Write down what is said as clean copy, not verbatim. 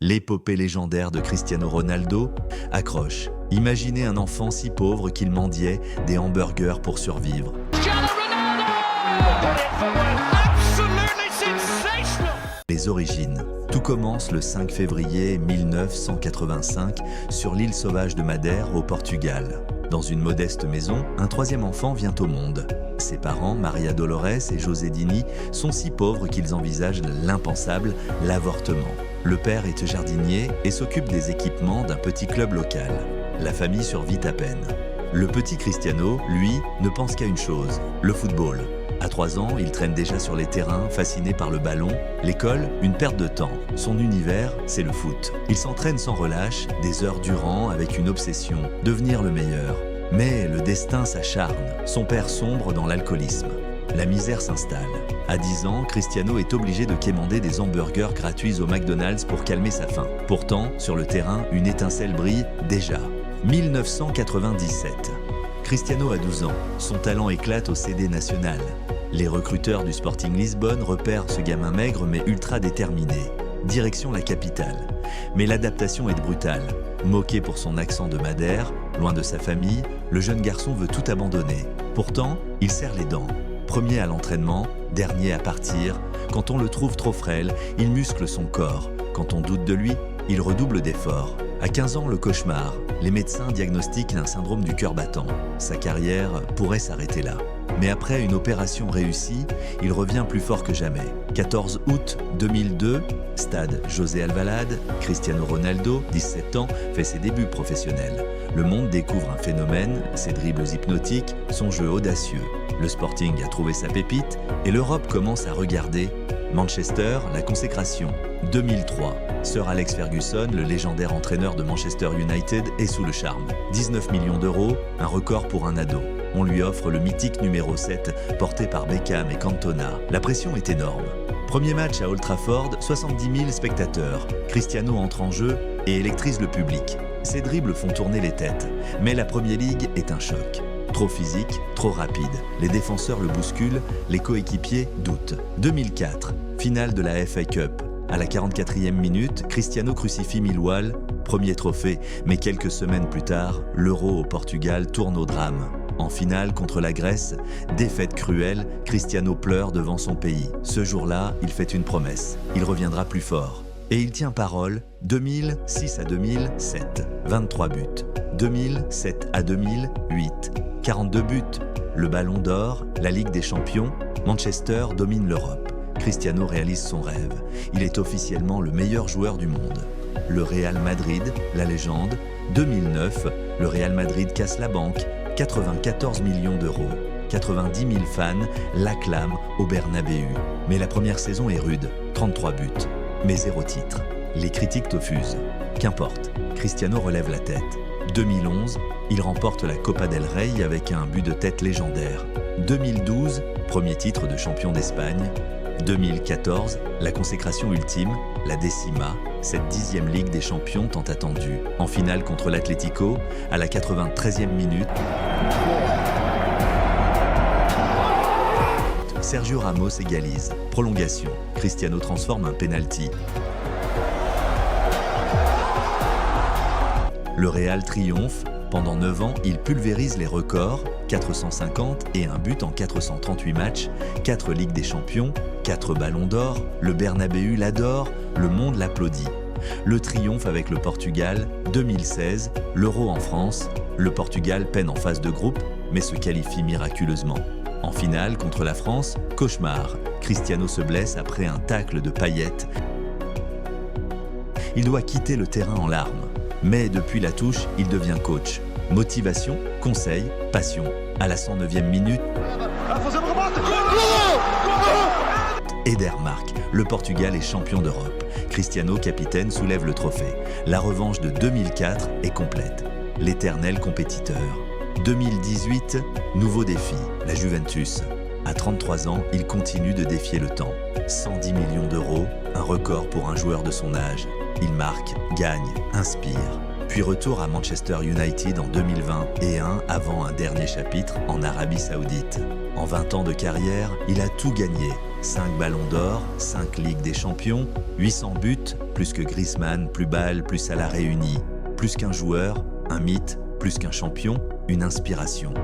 L'épopée légendaire de Cristiano Ronaldo accroche. Imaginez un enfant si pauvre qu'il mendiait des hamburgers pour survivre. Les origines. Tout commence le 5 février 1985 sur l'île sauvage de Madère au Portugal. Dans une modeste maison, un troisième enfant vient au monde. Ses parents, Maria Dolores et José Dini, sont si pauvres qu'ils envisagent l'impensable, l'avortement. Le père est jardinier et s'occupe des équipements d'un petit club local. La famille survit à peine. Le petit Cristiano, lui, ne pense qu'à une chose, le football. À 3 ans, il traîne déjà sur les terrains, fasciné par le ballon. L'école, une perte de temps. Son univers, c'est le foot. Il s'entraîne sans relâche, des heures durant, avec une obsession, devenir le meilleur. Mais le destin s'acharne. Son père sombre dans l'alcoolisme. La misère s'installe. À 10 ans, Cristiano est obligé de quémander des hamburgers gratuits au McDonald's pour calmer sa faim. Pourtant, sur le terrain, une étincelle brille déjà. 1997. Cristiano a 12 ans. Son talent éclate au CD national. Les recruteurs du Sporting Lisbonne repèrent ce gamin maigre mais ultra déterminé. Direction la capitale. Mais l'adaptation est brutale. Moqué pour son accent de Madère, loin de sa famille, le jeune garçon veut tout abandonner. Pourtant, il serre les dents. Premier à l'entraînement, dernier à partir. Quand on le trouve trop frêle, il muscle son corps. Quand on doute de lui, il redouble d'efforts. À 15 ans, le cauchemar. Les médecins diagnostiquent un syndrome du cœur battant. Sa carrière pourrait s'arrêter là. Mais après une opération réussie, il revient plus fort que jamais. 14 août 2002, stade José Alvalade, Cristiano Ronaldo, 17 ans, fait ses débuts professionnels. Le monde découvre un phénomène, ses dribbles hypnotiques, son jeu audacieux. Le Sporting a trouvé sa pépite et l'Europe commence à regarder. Manchester, la consécration. 2003. Sir Alex Ferguson, le légendaire entraîneur de Manchester United, est sous le charme. 19 millions d'euros, un record pour un ado. On lui offre le mythique numéro 7, porté par Beckham et Cantona. La pression est énorme. Premier match à Old Trafford, 70 000 spectateurs. Cristiano entre en jeu et électrise le public. Ses dribbles font tourner les têtes. Mais la Premier League est un choc. Trop physique, trop rapide. Les défenseurs le bousculent, les coéquipiers doutent. 2004, finale de la FA Cup. À la 44e minute, Cristiano crucifie Millwall, premier trophée, mais quelques semaines plus tard, l'Euro au Portugal tourne au drame. En finale contre la Grèce, défaite cruelle, Cristiano pleure devant son pays. Ce jour-là, il fait une promesse, il reviendra plus fort. Et il tient parole, 2006 à 2007, 23 buts. 2007 à 2008, 42 buts. Le Ballon d'Or, la Ligue des Champions, Manchester domine l'Europe. Cristiano réalise son rêve. Il est officiellement le meilleur joueur du monde. Le Real Madrid, la légende, 2009, le Real Madrid casse la banque, 94 millions d'euros. 90 000 fans l'acclament au Bernabéu. Mais la première saison est rude, 33 buts, mais 0 titre. Les critiques t'offusent. Qu'importe, Cristiano relève la tête. 2011, il remporte la Copa del Rey avec un but de tête légendaire. 2012, premier titre de champion d'Espagne. 2014, la consécration ultime, la décima, cette 10e Ligue des Champions tant attendue. En finale contre l'Atlético, à la 93e minute, Sergio Ramos égalise. Prolongation, Cristiano transforme un penalty. Le Real triomphe. Pendant 9 ans, il pulvérise les records, 450 et un but en 438 matchs, 4 Ligues des Champions, 4 Ballons d'Or, le Bernabéu l'adore, le monde l'applaudit. Le triomphe avec le Portugal, 2016, l'Euro en France, le Portugal peine en phase de groupe, mais se qualifie miraculeusement. En finale, contre la France, cauchemar, Cristiano se blesse après un tacle de Payet. Il doit quitter le terrain en larmes. Mais depuis la touche, il devient coach. Motivation, conseil, passion. À la 109e minute, Eder marque. Le Portugal est champion d'Europe. Cristiano, capitaine, soulève le trophée. La revanche de 2004 est complète. L'éternel compétiteur. 2018, nouveau défi, la Juventus. À 33 ans, il continue de défier le temps. 110 millions d'euros, un record pour un joueur de son âge. Il marque, gagne, inspire. Puis retour à Manchester United en 2020 et avant un dernier chapitre en Arabie Saoudite. En 20 ans de carrière, il a tout gagné. 5 ballons d'or, 5 Ligues des Champions, 800 buts, Plus que Griezmann, plus Bâle, plus Salah réunis. Plus qu'un joueur, un mythe, plus qu'un champion, une inspiration.